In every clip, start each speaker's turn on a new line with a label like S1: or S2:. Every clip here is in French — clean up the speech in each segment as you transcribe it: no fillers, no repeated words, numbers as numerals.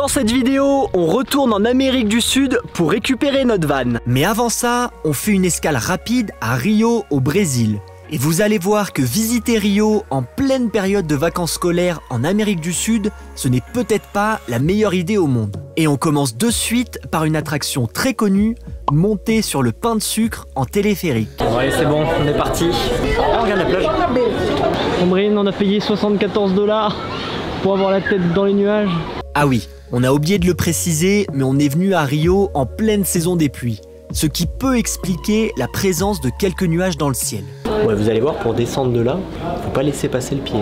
S1: Dans cette vidéo, on retourne en Amérique du Sud pour récupérer notre van.
S2: Mais avant ça, on fait une escale rapide à Rio, au Brésil. Et vous allez voir que visiter Rio en pleine période de vacances scolaires en Amérique du Sud, ce n'est peut-être pas la meilleure idée au monde. Et on commence de suite par une attraction très connue, monter sur le pain de sucre en téléphérique.
S1: Bon allez, c'est bon, on est parti. Ah, regarde la plage.
S3: Ombrine, on a payé 74 $ pour avoir la tête dans les nuages.
S2: Ah oui, on a oublié de le préciser, mais on est venu à Rio en pleine saison des pluies, ce qui peut expliquer la présence de quelques nuages dans le ciel.
S1: Ouais, vous allez voir, pour descendre de là, faut pas laisser passer le pied.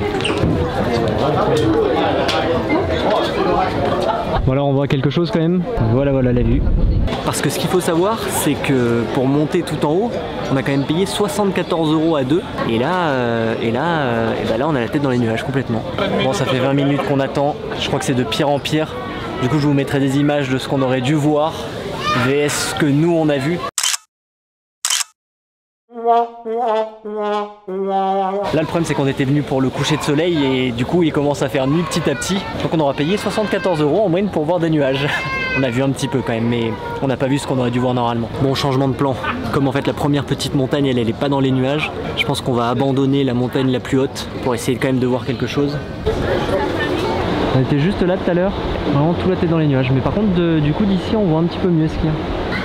S3: Voilà, on voit quelque chose quand même. Voilà la vue.
S1: Parce que ce qu'il faut savoir, c'est que pour monter tout en haut, on a quand même payé 74 € à deux. Et là, on a la tête dans les nuages complètement. Bon, ça fait 20 minutes qu'on attend. Je crois que c'est de pire en pire. Du coup, je vous mettrai des images de ce qu'on aurait dû voir, vs ce que nous on a vu. Là le problème c'est qu'on était venu pour le coucher de soleil et du coup il commence à faire nuit petit à petit. Donc on aura payé 74 € en moyenne pour voir des nuages. On a vu un petit peu quand même, mais on n'a pas vu ce qu'on aurait dû voir normalement. Bon, changement de plan. Comme en fait la première petite montagne elle est pas dans les nuages, je pense qu'on va abandonner la montagne la plus haute pour essayer quand même de voir quelque chose.
S3: On était juste là tout à l'heure, vraiment tout la tête dans les nuages. Mais par contre du coup d'ici on voit un petit peu mieux ce qu'il y a.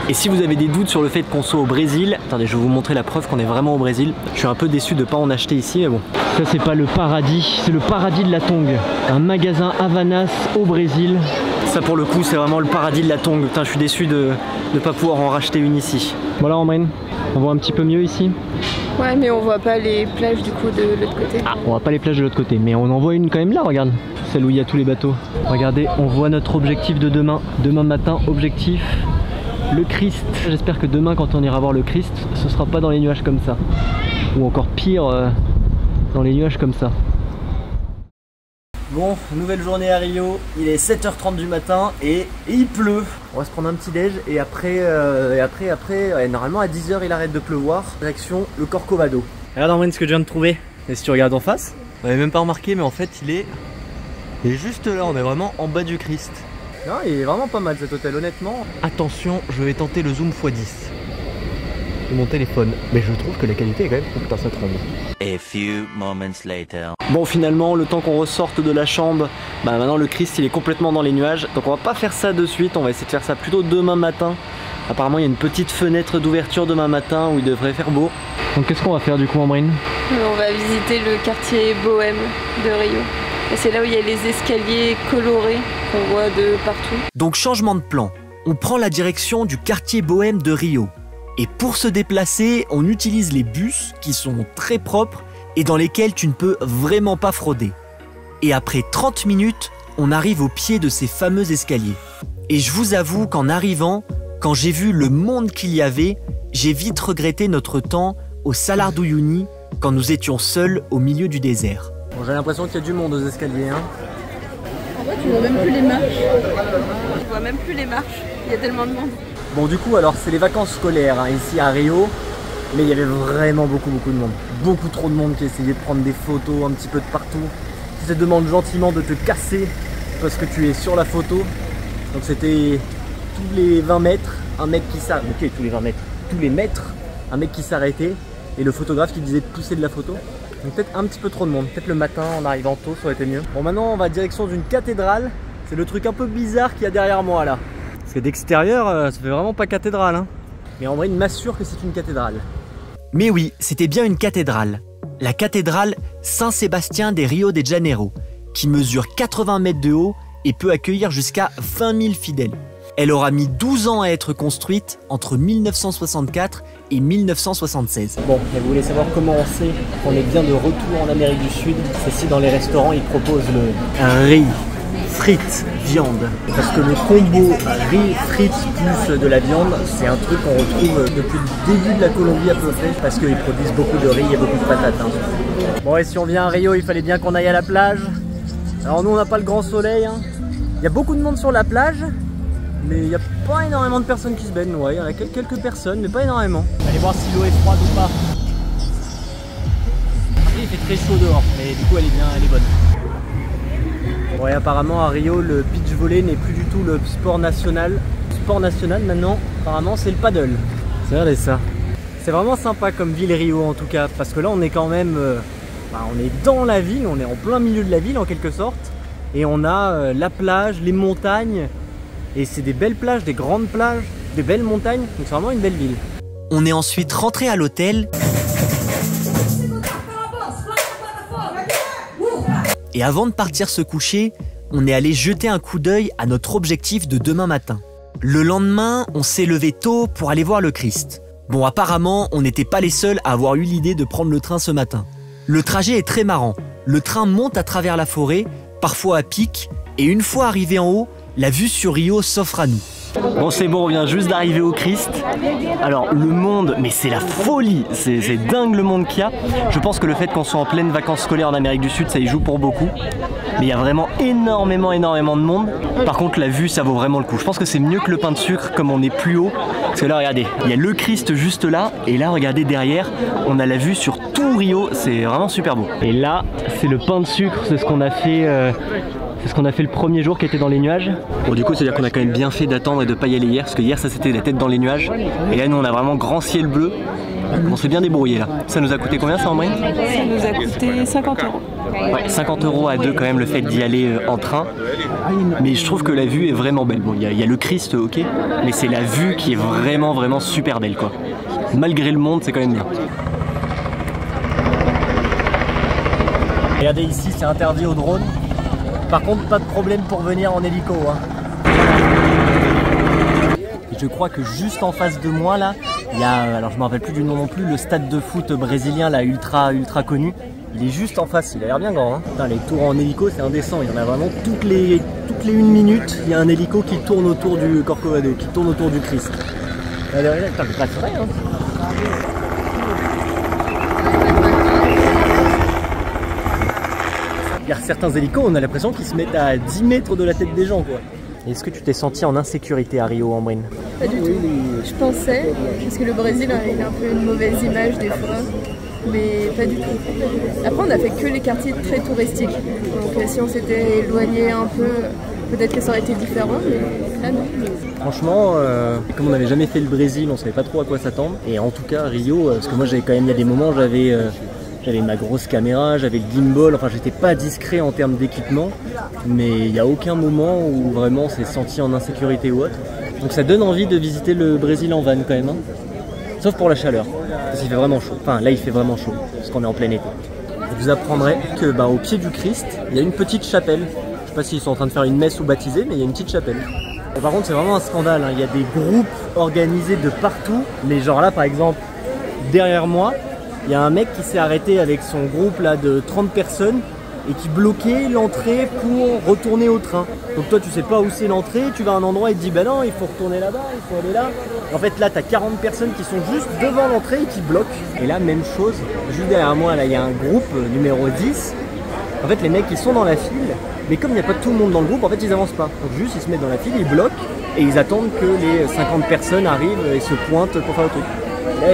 S1: Et si vous avez des doutes sur le fait qu'on soit au Brésil, attendez, je vais vous montrer la preuve qu'on est vraiment au Brésil. Je suis un peu déçu de ne pas en acheter ici, mais bon.
S3: Ça c'est pas le paradis, c'est le paradis de la tongue. Un magasin Havaianas au Brésil.
S1: Ça pour le coup c'est vraiment le paradis de la tongue. Putain, je suis déçu de ne pas pouvoir en racheter une ici.
S3: Voilà Ombrine, on voit un petit peu mieux ici.
S4: Ouais, mais on voit pas les plages du coup de l'autre côté.
S3: Ah, on voit pas les plages de l'autre côté, mais on en voit une quand même là, regarde. Celle où il y a tous les bateaux. Regardez, on voit notre objectif de demain. Demain matin, objectif, le Christ. J'espère que demain quand on ira voir le Christ, ce sera pas dans les nuages comme ça. Ou encore pire, dans les nuages comme ça.
S2: Bon, nouvelle journée à Rio, il est 7h30 du matin et il pleut. On va se prendre un petit déj et après, normalement à 10h il arrête de pleuvoir. Direction le Corcovado.
S1: Regarde Ombrine ce que je viens de trouver. Et si tu regardes en face, on n'avait même pas remarqué, mais en fait il est juste là, on est vraiment en bas du Christ.
S2: Non, il est vraiment pas mal cet hôtel, honnêtement.
S1: Attention, je vais tenter le zoom x10 de mon téléphone. Mais je trouve que la qualité est quand même... Oh putain, ça tremble.
S5: A few moments later.
S1: Bon, finalement, le temps qu'on ressorte de la chambre, bah maintenant le Christ il est complètement dans les nuages. Donc on va pas faire ça de suite, on va essayer de faire ça plutôt demain matin. Apparemment il y a une petite fenêtre d'ouverture demain matin où il devrait faire beau.
S3: Donc qu'est-ce qu'on va faire du coup Ombrine?
S4: On va visiter le quartier bohème de Rio. Et c'est là où il y a les escaliers colorés qu'on voit de partout.
S2: Donc changement de plan, on prend la direction du quartier bohème de Rio. Et pour se déplacer, on utilise les bus qui sont très propres et dans lesquels tu ne peux vraiment pas frauder. Et après 30 minutes, on arrive au pied de ces fameux escaliers. Et je vous avoue qu'en arrivant, quand j'ai vu le monde qu'il y avait, j'ai vite regretté notre temps au Salar d'Uyuni quand nous étions seuls au milieu du désert.
S1: Bon, j'ai l'impression qu'il y a du monde aux escaliers, hein.
S4: En fait, tu vois même plus les marches. Tu vois même plus les marches. Il y a tellement de monde.
S1: Bon, du coup, alors c'est les vacances scolaires hein, ici à Rio, mais il y avait vraiment beaucoup de monde. Beaucoup trop de monde qui essayait de prendre des photos un petit peu de partout. Qui te demande gentiment de te casser parce que tu es sur la photo. Donc c'était tous les 20 mètres, un mec qui s'arrêtait. Ok, tous les 20 mètres. Tous les mètres, un mec qui s'arrêtait et le photographe qui disait de pousser de la photo. Donc peut-être un petit peu trop de monde. Peut-être le matin en arrivant tôt, ça aurait été mieux. Bon, maintenant on va direction d'une cathédrale. C'est le truc un peu bizarre qu'il y a derrière moi là. Parce que d'extérieur, ça fait vraiment pas cathédrale. Hein. Mais en vrai, il m'assure que c'est une cathédrale.
S2: Mais oui, c'était bien une cathédrale. La cathédrale Saint-Sébastien de Rio de Janeiro, qui mesure 80 mètres de haut et peut accueillir jusqu'à 20 000 fidèles. Elle aura mis 12 ans à être construite entre 1964 et 1976.
S1: Bon, et vous voulez savoir comment on sait qu'on est bien de retour en Amérique du Sud? C'est si dans les restaurants, ils proposent un riz, frites, viande. Parce que le combo riz, frites plus de la viande, c'est un truc qu'on retrouve depuis le début de la Colombie à peu près. Parce qu'ils produisent beaucoup de riz et beaucoup de patates. Hein. Bon, et si on vient à Rio, il fallait bien qu'on aille à la plage. Alors nous, on n'a pas le grand soleil. Hein. Il y a beaucoup de monde sur la plage. Mais il n'y a pas énormément de personnes qui se baignent, ouais, il y en a quelques personnes, mais pas énormément. Allez voir si l'eau est froide ou pas. Après il fait très chaud dehors, mais du coup elle est bien, elle est bonne. Ouais, apparemment à Rio, le beach volley n'est plus du tout le sport national. Le sport national maintenant, apparemment, c'est le paddle. Regardez ça. C'est vraiment sympa comme ville Rio en tout cas, parce que là on est quand même, on est dans la ville, on est en plein milieu de la ville en quelque sorte, et on a la plage, les montagnes, et c'est des belles plages, des grandes plages, des belles montagnes, donc c'est vraiment une belle ville.
S2: On est ensuite rentré à l'hôtel. Et avant de partir se coucher, on est allé jeter un coup d'œil à notre objectif de demain matin. Le lendemain, on s'est levé tôt pour aller voir le Christ. Bon, apparemment, on n'était pas les seuls à avoir eu l'idée de prendre le train ce matin. Le trajet est très marrant. Le train monte à travers la forêt, parfois à pic, et une fois arrivé en haut, la vue sur Rio s'offre à nous.
S3: Bon c'est bon, on vient juste d'arriver au Christ. Alors le monde, mais c'est la folie, c'est dingue le monde qu'il y a. Je pense que le fait qu'on soit en pleine vacances scolaires en Amérique du Sud, ça y joue pour beaucoup. Mais il y a vraiment énormément de monde. Par contre la vue, ça vaut vraiment le coup. Je pense que c'est mieux que le pain de sucre comme on est plus haut. Parce que là regardez, il y a le Christ juste là. Et là regardez derrière, on a la vue sur tout Rio. C'est vraiment super beau. Et là, c'est le pain de sucre, c'est ce qu'on a fait... C'est ce qu'on a fait le premier jour qui était dans les nuages. Bon du coup c'est à dire qu'on a quand même bien fait d'attendre et de pas y aller hier, parce que hier ça c'était la tête dans les nuages. Et là nous on a vraiment grand ciel bleu. On s'est bien débrouillé là. Ça nous a coûté combien ça en moyenne?
S4: Ça nous a coûté 50 €.
S3: Ouais, 50 € à deux quand même le fait d'y aller en train. Mais je trouve que la vue est vraiment belle. Bon il y a le Christ ok, mais c'est la vue qui est vraiment super belle quoi. Malgré le monde c'est quand même bien.
S1: Regardez ici, c'est interdit aux drones. Par contre, pas de problème pour venir en hélico. Hein. Et je crois que juste en face de moi, là, il y a, alors je me rappelle plus du nom non plus, le stade de foot brésilien, là, ultra connu. Il est juste en face, il a l'air bien grand. Hein. Putain, les tours en hélico, c'est indécent. Il y en a vraiment toutes les 1 minute, il y a un hélico qui tourne autour du Corcovado, qui tourne autour du Christ. Putain, je passe vrai, hein. Il y a certains hélicos, on a l'impression qu'ils se mettent à 10 mètres de la tête des gens, quoi. Est-ce que tu t'es senti en insécurité à Rio, Ambrine?
S4: Pas du tout. Je pensais, parce que le Brésil il a un peu une mauvaise image des fois, mais pas du tout. Après, on a fait que les quartiers très touristiques. Donc si on s'était éloigné un peu, peut-être que ça aurait été différent, mais là non.
S1: Franchement, comme on n'avait jamais fait le Brésil, on savait pas trop à quoi s'attendre. Et en tout cas, Rio, parce que moi j'avais quand même, il y a des moments, j'avais ma grosse caméra, j'avais le gimbal, enfin j'étais pas discret en termes d'équipement, mais il n'y a aucun moment où vraiment on s'est senti en insécurité ou autre. Donc ça donne envie de visiter le Brésil en van quand même, hein. Sauf pour la chaleur, parce qu'il fait vraiment chaud. Enfin là il fait vraiment chaud, parce qu'on est en plein été. Je vous apprendrai que au pied du Christ, il y a une petite chapelle. Je sais pas s'ils sont en train de faire une messe ou baptiser, mais il y a une petite chapelle. Et par contre c'est vraiment un scandale, hein. Il y a des groupes organisés de partout, mais genre là par exemple, derrière moi, il y a un mec qui s'est arrêté avec son groupe là de 30 personnes et qui bloquait l'entrée pour retourner au train. Donc toi tu sais pas où c'est l'entrée, tu vas à un endroit et te dis bah non il faut retourner là-bas, il faut aller là. En fait là tu as 40 personnes qui sont juste devant l'entrée et qui bloquent. Et là même chose, juste derrière moi là il y a un groupe numéro 10. En fait les mecs ils sont dans la file, mais comme il n'y a pas tout le monde dans le groupe, en fait ils avancent pas. Donc juste ils se mettent dans la file, ils bloquent et ils attendent que les 50 personnes arrivent et se pointent pour faire le truc. Là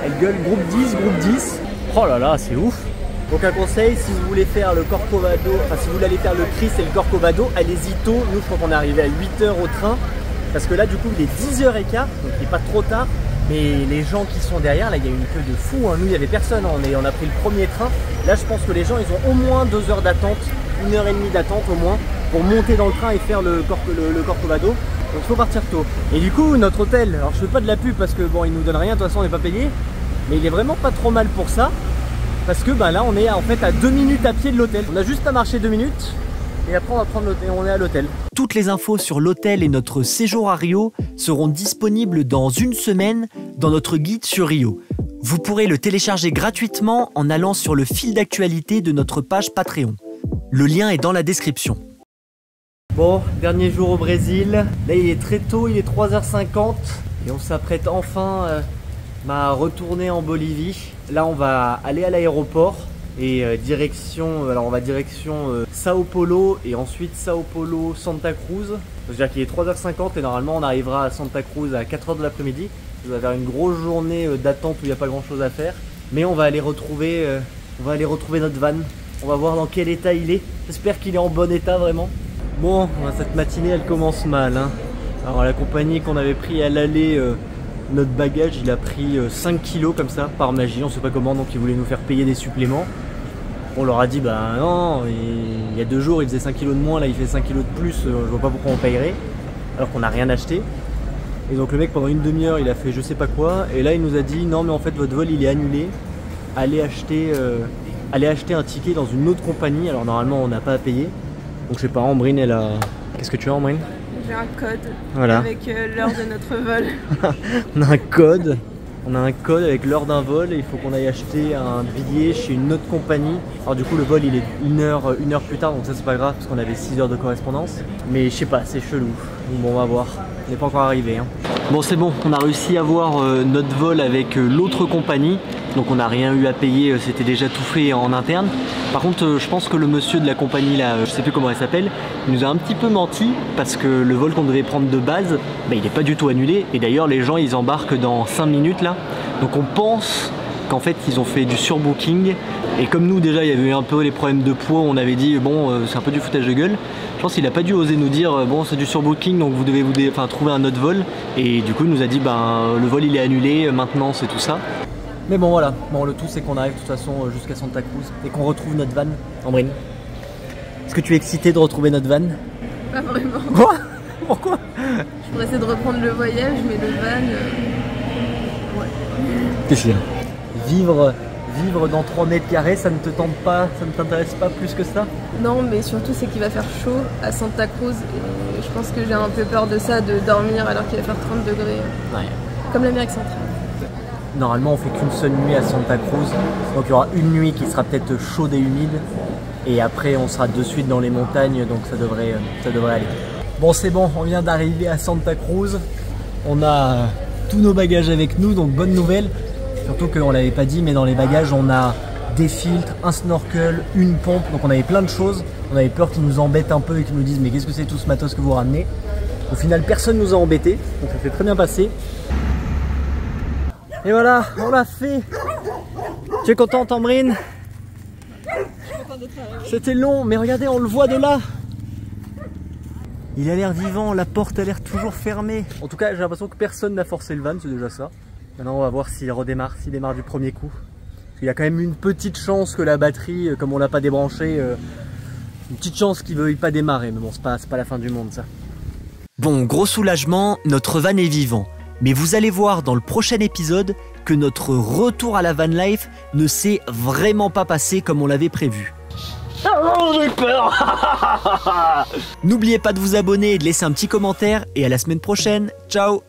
S1: elle gueule groupe 10, groupe 10. Oh là là, c'est ouf. Donc un conseil, si vous voulez faire le Corcovado, enfin si vous voulez aller faire le Christ et le Corcovado, allez-y tôt. Nous je crois qu'on est arrivé à 8h au train. Parce que là du coup il est 10h15, donc il n'est pas trop tard. Mais les gens qui sont derrière, là il y a une queue de fou. Hein. Nous il n'y avait personne, on a pris le premier train. Là je pense que les gens ils ont au moins 2 heures d'attente, 1h30 d'attente au moins, pour monter dans le train et faire le Corcovado. Donc il faut partir tôt. Et du coup notre hôtel, alors je fais pas de la pub parce que bon il nous donne rien, de toute façon on n'est pas payé. Mais il est vraiment pas trop mal pour ça. Parce que là on est en fait à 2 minutes à pied de l'hôtel. On a juste à marcher 2 minutes. Et après on va prendre l'hôtel, on est à l'hôtel.
S2: Toutes les infos sur l'hôtel et notre séjour à Rio seront disponibles dans une semaine dans notre guide sur Rio. Vous pourrez le télécharger gratuitement en allant sur le fil d'actualité de notre page Patreon. Le lien est dans la description.
S1: Bon, dernier jour au Brésil. Là il est très tôt, il est 3h50. Et on s'apprête enfin à retourner en Bolivie. Là on va aller à l'aéroport. Et direction, alors on va direction Sao Paulo et ensuite Sao Paulo Santa Cruz. C'est-à-dire qu'il est 3h50 et normalement on arrivera à Santa Cruz à 4h de l'après-midi. On va faire une grosse journée d'attente où il n'y a pas grand chose à faire. Mais on va aller retrouver notre van On va voir dans quel état il est. J'espère qu'il est en bon état vraiment. Bon, cette matinée elle commence mal, hein. Alors la compagnie qu'on avait pris à l'aller, notre bagage il a pris 5 kilos comme ça par magie, on sait pas comment, donc ils voulaient nous faire payer des suppléments. On leur a dit bah non, il y a 2 jours il faisait 5 kilos de moins, là il fait 5 kilos de plus, je vois pas pourquoi on payerait, alors qu'on n'a rien acheté. Et donc le mec pendant une demi-heure il a fait je sais pas quoi, et là il nous a dit non mais en fait votre vol il est annulé, allez acheter un ticket dans une autre compagnie, alors normalement on n'a pas à payer. Donc je sais pas, Ambrine elle a... Qu'est-ce que tu as Ambrine?
S4: J'ai un code
S1: voilà.
S4: Avec l'heure de notre vol.
S1: On a un code avec l'heure d'un vol et il faut qu'on aille acheter un billet chez une autre compagnie. Alors du coup le vol il est une heure plus tard, donc ça c'est pas grave parce qu'on avait 6 heures de correspondance. Mais je sais pas, c'est chelou. Bon on va voir, on n'est pas encore arrivé hein.
S3: Bon c'est bon, on a réussi à avoir notre vol avec l'autre compagnie. Donc on n'a rien eu à payer, c'était déjà tout fait en interne. Par contre je pense que le monsieur de la compagnie là, je sais plus comment elle s'appelle, il nous a un petit peu menti parce que le vol qu'on devait prendre de base, bah, il n'est pas du tout annulé. Et d'ailleurs les gens ils embarquent dans 5 minutes là. Donc on pense qu'en fait ils ont fait du surbooking. Et comme nous déjà il y avait eu un peu les problèmes de poids, on avait dit bon c'est un peu du foutage de gueule. Je pense qu'il n'a pas dû oser nous dire bon c'est du surbooking donc vous devez trouver un autre vol. Et du coup il nous a dit ben le vol il est annulé, maintenant c'est tout ça.
S1: Mais bon voilà, bon, le tout c'est qu'on arrive de toute façon jusqu'à Santa Cruz et qu'on retrouve notre van. Ambrine, est-ce que tu es excitée de retrouver notre van?
S4: Pas vraiment.
S1: Quoi? Pourquoi?
S4: Je pourrais essayer de reprendre le voyage, mais le van... ouais.
S1: Qu'est-ce qu'il y a? Vivre dans 3 mètres carrés, ça ne te tente pas, ça ne t'intéresse pas plus que ça?
S4: Non, mais surtout c'est qu'il va faire chaud à Santa Cruz et je pense que j'ai un peu peur de ça, de dormir alors qu'il va faire 30 degrés.
S1: Ouais.
S4: Comme l'Amérique centrale.
S1: Normalement on fait qu'une seule nuit à Santa Cruz, donc il y aura une nuit qui sera peut-être chaude et humide et après on sera de suite dans les montagnes, donc ça devrait aller. Bon c'est bon, on vient d'arriver à Santa Cruz, on a tous nos bagages avec nous, donc bonne nouvelle, surtout qu'on l'avait pas dit mais dans les bagages on a des filtres, un snorkel, une pompe, donc on avait plein de choses, on avait peur qu'ils nous embêtent un peu et qu'ils nous disent mais qu'est-ce que c'est tout ce matos que vous ramenez. Au final personne nous a embêtés, donc ça s'est très bien passé. Et voilà, on l'a fait. Tu es contente Ambrine? C'était long, mais regardez, on le voit de là. Il a l'air vivant, la porte a l'air toujours fermée. En tout cas, j'ai l'impression que personne n'a forcé le van, c'est déjà ça. Maintenant, on va voir s'il redémarre, s'il démarre du premier coup. Parce qu'il y a quand même une petite chance que la batterie, comme on l'a pas débranchée, une petite chance qu'il ne veuille pas démarrer. Mais bon, c'est pas la fin du monde ça.
S2: Bon, gros soulagement, notre van est vivant. Mais vous allez voir dans le prochain épisode que notre retour à la van life ne s'est vraiment pas passé comme on l'avait prévu.
S1: Oh, j'ai peur.
S2: N'oubliez pas de vous abonner et de laisser un petit commentaire et à la semaine prochaine. Ciao.